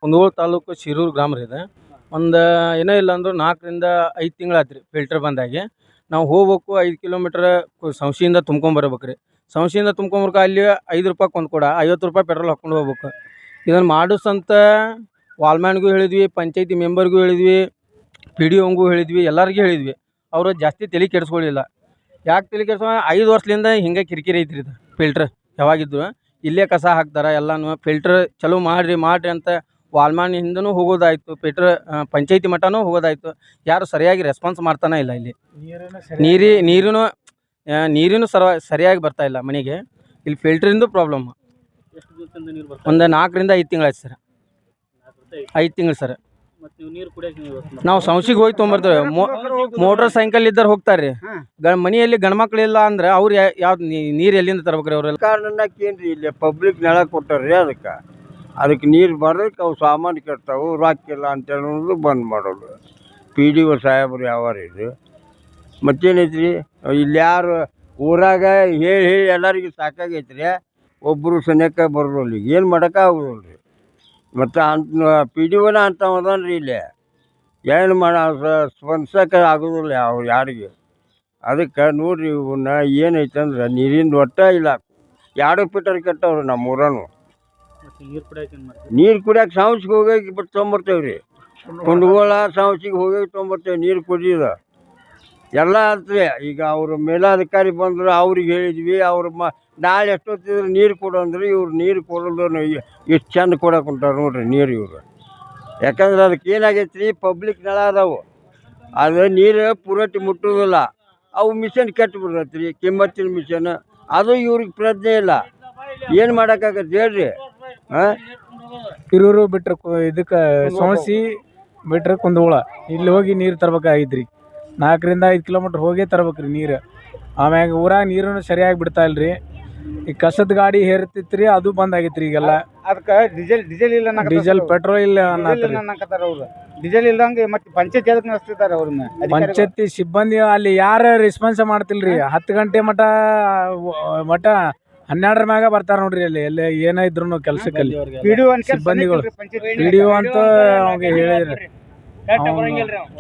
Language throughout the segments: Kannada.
ಕುಂದಗೋಳ ತಾಲೂಕು ಶಿರೂರು ಗ್ರಾಮ ರೀ ಇದು. ಒಂದು ಏನೋ ಇಲ್ಲ ಅಂದ್ರೆ 4 ರಿಂದ 5 ತಿಂಗಳಾಯ್ತು ರೀ ಫಿಲ್ಟರ್ ಬಂದಾಗಿ. ನಾವು ಹೋಗ್ಬೇಕು 5 ಕಿಲೋಮೀಟ್ರ್ ಸಂಶಿಯಿಂದ ತುಂಬ್ಕೊಂಬರ್ಬೇಕು ರೀ. ಸಂಶಿಯಿಂದ ತುಂಬ್ಕೊಂಬರ್ಕ ಅಲ್ಲಿ 5 ರೂಪಾಯಿ ಒಂದು ಕೂಡ 50 ರೂಪಾಯಿ ಪೆಟ್ರೋಲ್ ಹಾಕ್ಕೊಂಡು ಹೋಗ್ಬೇಕು. ಇದನ್ನು ಮಾಡಿಸಂತ ವಾಲ್ಮ್ಯಾನ್ಗೂ ಹೇಳಿದ್ವಿ, ಪಂಚಾಯತಿ ಮೆಂಬರ್ಗೂ ಹೇಳಿದ್ವಿ, ಪಿ ಡಿ ಒಂಗೂ ಹೇಳಿದ್ವಿ, ಎಲ್ಲರಿಗೂ ಹೇಳಿದ್ವಿ. ಅವರು ಜಾಸ್ತಿ ತಲೆ ಕೆಡಿಸ್ಕೊಳ್ಳಿಲ್ಲ. ಯಾಕೆ ತಲೆ ಕೆಡಿಸ್ಕೊ 5 ವರ್ಷದಿಂದ ಹಿಂಗೆ ಕಿರಿಕಿರಿ ಐತ್ರಿ ಇದು ಫಿಲ್ಟ್ರ್ ಯಾವಾಗಿದ್ರು. ಇಲ್ಲೇ ಕಸ ಹಾಕ್ತಾರೆ ಎಲ್ಲನೂ. ಫಿಲ್ಟ್ರ್ ಚಲೋ ಮಾಡಿರಿ ಅಂತ ವಾಲ್ಮ್ಯಾನ್ ಹಿಂದೂ ಹೋಗೋದಾಯ್ತು, ಪಂಚಾಯತಿ ಮಟ್ಟನೂ ಹೋಗೋದಾಯ್ತು. ಯಾರು ಸರಿಯಾಗಿ ರೆಸ್ಪಾನ್ಸ್ ಮಾಡ್ತಾನೆ ಇಲ್ಲ. ಇಲ್ಲಿ ನೀರಿನೂ ಸರಿಯಾಗಿ ಬರ್ತಾ ಇಲ್ಲ ಮನೆಗೆ. ಇಲ್ಲಿ ಫಿಲ್ಟ್ರಿಂದ ಪ್ರಾಬ್ಲಮ್. ಒಂದು 4 ರಿಂದ 5 ತಿಂಗಳಾಯ್ತು ಸರ್. 5 ತಿಂಗಳು ಸರ್. ನಾವು ಸಂಶಿಗೆ ಹೋಗಿ ತೊಗೊಂಬರ್ತೇವೆ. ಮೋಟರ್ ಸೈಕಲ್ ಇದ್ದಾರೆ ಹೋಗ್ತಾರೆ ರೀ. ಮನೆಯಲ್ಲಿ ಗಂಡ್ಮಕ್ಳು ಇಲ್ಲ ಅಂದ್ರೆ ಅವ್ರು ಯಾವ್ದು ನೀರು ಎಲ್ಲಿಂದ ತರ್ಬೇಕ್ರಿ? ಅವರೆಲ್ಲ ಕಾರಣಕ್ಕೇನ್ರಿ ಇಲ್ಲಿ ಪಬ್ಲಿಕ್ ನೆಲ ಕೊಟ್ಟಾರ್ರಿ. ಅದಕ್ಕೆ ನೀರು ಬರೋದಕ್ಕೆ ಅವು ಸಾಮಾನು ಕೆಡ್ತಾವೆ, ರಾಕಿಲ್ಲ ಅಂತ ಹೇಳೋದು ಬಂದ್ ಮಾಡೋದು. ಪಿ ಡಿ ಒ ಸಾಹೇಬ್ರು ಯಾವಾರ ಇದು ಮತ್ತೇನೈತ್ರಿ? ಇಲ್ಲಿ ಯಾರು ಊರಾಗ ಹೇಳಿ ಎಲ್ಲರಿಗೂ ಸಾಕಾಗೈತ್ರಿ. ಒಬ್ಬರು ಸನಿಯಕ್ಕೆ ಬರೋಲ್ಲ. ಏನು ಮಾಡೋಕ್ಕಾಗೋದಿಲ್ಲ ರೀ. ಮತ್ತು ಪಿ ಡಿ ಒನ ಅಂತವದನ್ರಿ ಇಲ್ಲಿ ಏನು ಸ್ಪಂದಿಸೋಕೆ ಆಗೋದಿಲ್ಲ ಅವ್ರು ಯಾರಿಗೆ. ಅದಕ್ಕೆ ನೋಡಿರಿ ಇವನ್ನ ಏನೈತೆ ಅಂದ್ರೆ ನೀರಿಂದ ಒಟ್ಟ ಇಲ್ಲ. 2 ಫೀಟರ್ ಕೆಟ್ಟವ್ರಿ ನಮ್ಮ ಊರನು. ನೀರು ಕುಡಿಯೋಕೆ ಸಾಂಸಿಗೆ ಹೋಗಿ ತೊಗೊಂಬರ್ತೇವೆ ರೀ. ಕುಂದಗೋಳ ಸಾಂಸಿಗೆ ಹೋಗಿ ತೊಗೊಂಬರ್ತೇವೆ ನೀರು ಕುಡಿಯೋದು ಎಲ್ಲ ಆಗ್ತದೆ. ಈಗ ಅವರು ಮೇಲಾಧಿಕಾರಿ ಬಂದರು, ಅವ್ರಿಗೆ ಹೇಳಿದ್ವಿ. ಅವ್ರು ನಾಳೆ ಎಷ್ಟೊತ್ತಿದ್ರೆ ನೀರು ಕೊಡು ಅಂದ್ರೆ ಇವ್ರು ನೀರು ಕೊಡೋದು ಎಷ್ಟು ಚೆಂದ ಕೊಡೋಕೆ ಉಂಟಾರ ನೋಡ್ರಿ ನೀರು ಇವರು. ಯಾಕಂದ್ರೆ ಅದಕ್ಕೆ ಏನಾಗೈತೆ ರೀ, ಪಬ್ಲಿಕ್ ನಳ ಅದಾವು. ಅದು ನೀರು ಪೂರೈಕೆ ಮುಟ್ಟೋದಿಲ್ಲ. ಅವು ಮಿಷನ್ ಕೆಟ್ಟು ಬಿಡ್ತೈತೆ ರೀ, ಕಿಮ್ಮತ್ತಿನ ಮಿಷನ್. ಅದು ಇವ್ರಿಗೆ ಪ್ರಜ್ಞೆ ಇಲ್ಲ. ಏನು ಮಾಡೋಕ್ಕಾಗತ್ತೆ ಹೇಳ್ರಿ? ಹಿರೂರು ಬಿಟ್ರೆ ಇದಕ್ಕೆ ಸೋಮಸಿ ಬಿಟ್ರೆ ಕುಂದಗೋಳ ಇಲ್ಲಿ ಹೋಗಿ ನೀರು ತರ್ಬೇಕಾಗಿದ್ರಿ. 4 ರಿಂದ 5 ಕಿಲೋಮೀಟ್ರ್ ಹೋಗೇ ತರ್ಬೇಕ್ರಿ ನೀರು. ಆಮ್ಯಾಗ ಊರಾಗ ನೀರನ್ನು ಸರಿಯಾಗಿ ಬಿಡ್ತಾ ಇಲ್ರಿ. ಈ ಕಸದ ಗಾಡಿ ಹೇರ್ತಿತ್ರಿ, ಅದು ಬಂದ್ ಆಗೈತ್ರಿ ಈಗೆಲ್ಲ. ಅದಕ್ಕೆ ಡೀಸೆಲ್ ಇಲ್ಲ, ಡೀಸೆಲ್ ಪೆಟ್ರೋಲ್ ಇಲ್ಲ ಅನ್ನಕತ್ತಾರ ಅವ್ರು. ಡೀಸೆಲ್ ಇಲ್ದಂಗೆ ಮತ್ತೆ ಪಂಚಾಯತ್ ಎದಕ್ಕೆ ನಡೆಸ್ತಿದ್ದಾರೆ ಅವ್ರನ್ನ? ಪಂಚಾಯತಿ ಸಿಬ್ಬಂದಿ ಅಲ್ಲಿ ಯಾರ ರೆಸ್ಪಾನ್ಸ್ ಮಾಡ್ತಿಲ್ರಿ. 10 ಗಂಟೆ ಮಟ 12 ಮ್ಯಾಗ ಬರ್ತಾರ ನೋಡ್ರಿ. ಅಲ್ಲಿ ಏನ ಇದ್ರು ಕೆಲ್ಸಕ್ಕಲ್ಲಿ ಸಿಬ್ಬಂದಿಗಳು. ಪಿ ಡಿ ಒ ಅಂತ ಅವ್ಗೆ ಹೇಳಿದ್ರಿ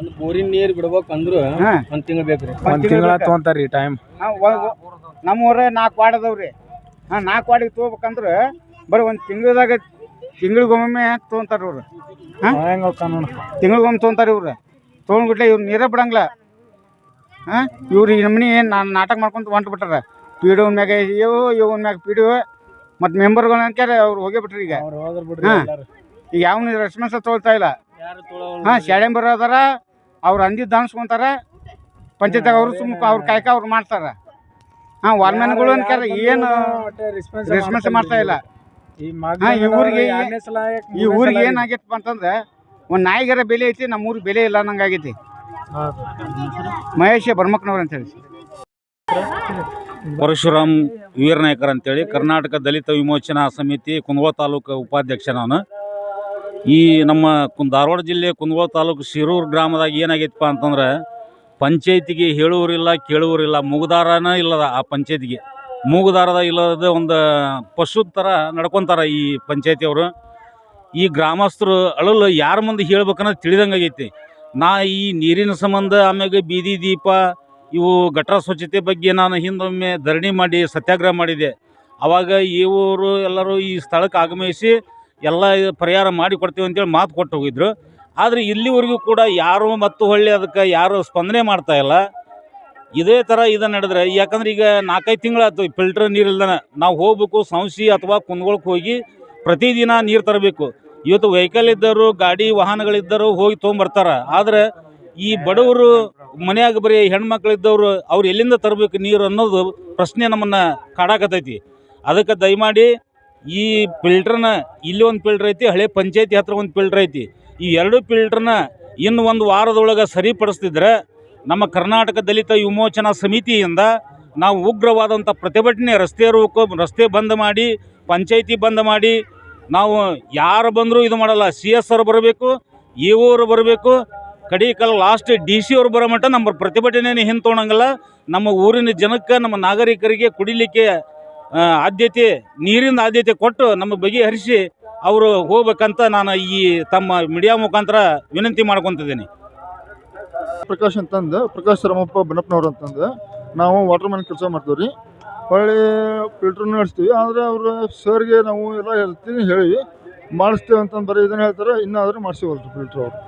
ಒಂದು ಬೋರಿನ ನೀರು ಬಿಡ್ಬೇಕಂದ್ರು 1 ತಿಂಗಳು ಬೇಕ್ರಿ. 1 ತಿಂಗಳ ತೊಗೊಂತಾರ್ರಿ ಟೈಮ್. ನಮ್ಮ ಊರ 4 ವಾರ್ಡ್ ಅದಾವ್ರಿ. 4 ವಾರ್ಡಿಗೆ ತೊಗೋಬೇಕಂದ್ರೆ ಬರೀ 1 ತಿಂಗಳಿಗೊಮ್ಮೆ ತೊಗೊಂತಾರೆ ಇವ್ರು. ತಿಂಗಳಿಗೊಮ್ಮೆ ತೊಗೊಂತಾರೆ ಇವ್ರು. ತೊಗೊಂಡ್ಬಿಟ್ಲೆ ಇವ್ರು ನೀರೇ ಬಿಡಂಗಿಲ್ಲ. ಇವ್ರು ಈ ನಮ್ಮನೆ ನಾನು ನಾಟಕ ಮಾಡ್ಕೊಂತ ಹೊಂಟು ಬಿಟ್ಟಾರ. ಪಿ ಡಿ ಒ ಮ್ಯಾಗ ಇವನ್ ಮ್ಯಾಗ ಪಿ ಡಿ ಒ ಮತ್ತು ಮೆಂಬರ್ಗಳು ಅನ್ಕ್ಯಾರ ಅವ್ರು ಹೋಗೇ ಬಿಟ್ರಿ. ಈಗ ಈಗ ಯಾವ ರೆಸ್ಪಾನ್ಸ್ ತೊಗೊಳ್ತಾ ಇಲ್ಲ. ಶಾಲೆಂಬರ್ ಅದಾರ, ಅವ್ರು ಅಂದಿದ್ದು ಅನ್ಸ್ಕೊಂತಾರ. ಪಂಚಾಯತ್ಯಾಗ ಅವರು ಅವ್ರ ಕಾಯ್ಕ ಅವ್ರು ಮಾಡ್ತಾರ. ವಾಲ್ಮ್ಯಾನ್ಗಳು ಅನ್ಕ್ಯಾರ ಏನು ರೆಸ್ಪಾನ್ಸ್ ಮಾಡ್ತಾ ಇಲ್ಲ. ಈ ಊರಿಗೆ ಏನಾಗೈತಪ್ಪ ಅಂತಂದ್ರೆ ಒಂದು ನಾಯಿಗರ ಬೆಲೆ ಐತಿ, ನಮ್ಮ ಊರಿಗೆ ಬೆಲೆ ಇಲ್ಲ ಅನ್ನಂಗೆ ಆಗೈತಿ. ಮಹೇಶ್ ಬರ್ಮಕ್ನವ್ರು ಅಂತೇಳಿ. ಪರಶುರಾಮ್ ವೀರನಾಯ್ಕರ್ ಅಂತೇಳಿ ಕರ್ನಾಟಕ ದಲಿತ ವಿಮೋಚನಾ ಸಮಿತಿ ಕುಂದಗೋಳ ತಾಲೂಕು ಉಪಾಧ್ಯಕ್ಷ ನಾನು. ಈ ನಮ್ಮ ಧಾರವಾಡ ಜಿಲ್ಲೆ ಕುಂದಗೋಳ ತಾಲೂಕು ಶಿರೂರು ಗ್ರಾಮದಾಗ ಏನಾಗೈತಪ್ಪ ಅಂತಂದ್ರೆ ಪಂಚಾಯತಿಗೆ ಹೇಳುವರಿಲ್ಲ ಕೇಳುವರಿಲ್ಲ. ಮೂಗುದಾರನ ಇಲ್ಲದ ಆ ಪಂಚಾಯತಿಗೆ. ಮೂಗುದಾರದ ಇಲ್ಲದ ಒಂದು ಪಶು ಥರ ನಡ್ಕೊತಾರೆ ಈ ಪಂಚಾಯತಿಯವರು. ಈ ಗ್ರಾಮಸ್ಥರು ಅಳಲು ಯಾರ ಮುಂದೆ ಹೇಳ್ಬೇಕನ್ನೋದು ತಿಳಿದಂಗಾಗೈತಿ. ಈ ನೀರಿನ ಸಂಬಂಧ, ಆಮ್ಯಾಗ ಬೀದಿ ದೀಪ, ಇವು ಗಟಾರ ಸ್ವಚ್ಛತೆ ಬಗ್ಗೆ ನಾನು ಹಿಂದೊಮ್ಮೆ ಧರಣಿ ಮಾಡಿ ಸತ್ಯಾಗ್ರಹ ಮಾಡಿದೆ. ಆವಾಗ ಇವರು ಎಲ್ಲರೂ ಈ ಸ್ಥಳಕ್ಕೆ ಆಗಮಿಸಿ ಎಲ್ಲ ಪರಿಹಾರ ಮಾಡಿ ಕೊಡ್ತೀವಿ ಅಂತೇಳಿ ಮಾತು ಕೊಟ್ಟು ಹೋಗಿದ್ರು. ಆದರೆ ಇಲ್ಲಿವರೆಗೂ ಕೂಡ ಯಾರು ಮತ್ತು ಹೊಳ್ಳಿ ಅದಕ್ಕೆ ಯಾರು ಸ್ಪಂದನೆ ಮಾಡ್ತಾ ಇಲ್ಲ. ಇದೇ ಥರ ನಡೆದ್ರೆ, ಯಾಕಂದ್ರೆ ಈಗ 4-5 ತಿಂಗಳಾಯ್ತು ಫಿಲ್ಟರ್ ನೀರಿಲ್ದಾನೆ ನಾವು ಹೋಗ್ಬೇಕು. ಸಂಶಿ ಅಥವಾ ಕುಂದಗೋಳಕ್ಕೆ ಹೋಗಿ ಪ್ರತಿದಿನ ನೀರು ತರಬೇಕು. ಇವತ್ತು ವೆಹಿಕಲ್ ಇದ್ದವರು, ಗಾಡಿ ವಾಹನಗಳಿದ್ದರು ಹೋಗಿ ತೊಗೊಂಬರ್ತಾರೆ. ಆದರೆ ಈ ಬಡವರು ಮನೆಯಾಗ ಬರೀ ಹೆಣ್ಮಕ್ಳಿದ್ದವರು ಅವ್ರು ಎಲ್ಲಿಂದ ತರಬೇಕು ನೀರು ಅನ್ನೋದು ಪ್ರಶ್ನೆ ನಮ್ಮನ್ನು ಕಾಡಾಕತ್ತೈತಿ. ಅದಕ್ಕೆ ದಯಮಾಡಿ ಈ ಫಿಲ್ಟ್ರನ್ನ ಇಲ್ಲಿ ಒಂದು ಫಿಲ್ಟ್ರ್ ಐತಿ, ಹಳೆ ಪಂಚಾಯತಿ ಹತ್ರ ಒಂದು ಫಿಲ್ಟ್ರ್ ಐತಿ. ಈ 2 ಫಿಲ್ಟ್ರನ್ನ ಇನ್ನು 1 ವಾರದೊಳಗೆ ಸರಿಪಡಿಸ್ತಿದ್ರೆ ನಮ್ಮ ಕರ್ನಾಟಕ ದಲಿತ ವಿಮೋಚನಾ ಸಮಿತಿಯಿಂದ ನಾವು ಉಗ್ರವಾದಂಥ ಪ್ರತಿಭಟನೆ, ರಸ್ತೆ ಬಂದ್ ಮಾಡಿ, ಪಂಚಾಯತಿ ಬಂದ್ ಮಾಡಿ, ನಾವು ಯಾರು ಬಂದರೂ ಇದು ಮಾಡಲ್ಲ. CS ಅವ್ರು ಬರಬೇಕು, EO ಅವರು ಬರಬೇಕು, ಕಡಿಕಲ್ ಲಾಸ್ಟ್ DC ಅವ್ರು ಬರೋ ಮಟ್ಟ ನಮ್ಮ ಪ್ರತಿಭಟನೆಯನ್ನು ಹಿಂತೊಳಂಗಿಲ್ಲ. ನಮ್ಮ ಊರಿನ ಜನಕ್ಕೆ, ನಮ್ಮ ನಾಗರಿಕರಿಗೆ ಕುಡಿಲಿಕ್ಕೆ ಆದ್ಯತೆ, ನೀರಿನ ಆದ್ಯತೆ ಕೊಟ್ಟು ನಮ್ಮ ಬಗೆಹರಿಸಿ ಅವರು ಹೋಗ್ಬೇಕಂತ ನಾನು ಈ ತಮ್ಮ ಮೀಡಿಯಾ ಮುಖಾಂತರ ವಿನಂತಿ ಮಾಡ್ಕೊತಿದ್ದೀನಿ. ಪ್ರಕಾಶ್ ಅಂತಂದು ಪ್ರಕಾಶ್ ರಾಮಪ್ಪ ಬನ್ನಪ್ಪನವ್ರು ಅಂತಂದು ನಾವು ವಾಟರ್ ಮ್ಯಾನ್ ಕೆಲಸ ಮಾಡ್ತೀವಿ ರೀ. ಹೊಳ್ಳಿ ಫಿಲ್ಟ್ರನ್ನು ನಡೆಸ್ತೀವಿ. ಆದರೆ ಅವರು ಸರ್ಗೆ ನಾವು ಎಲ್ಲ ಹೇಳ್ತೀವಿ, ಹೇಳಿ ಮಾಡಿಸ್ತೇವೆ ಅಂತಂದು ಬರೀ ಇದನ್ನು ಹೇಳ್ತಾರೆ, ಇನ್ನಾದರೂ ಮಾಡಿಸಿವಲ್ರಿ ಫಿಲ್ಟ್ರ್ ಅವರು.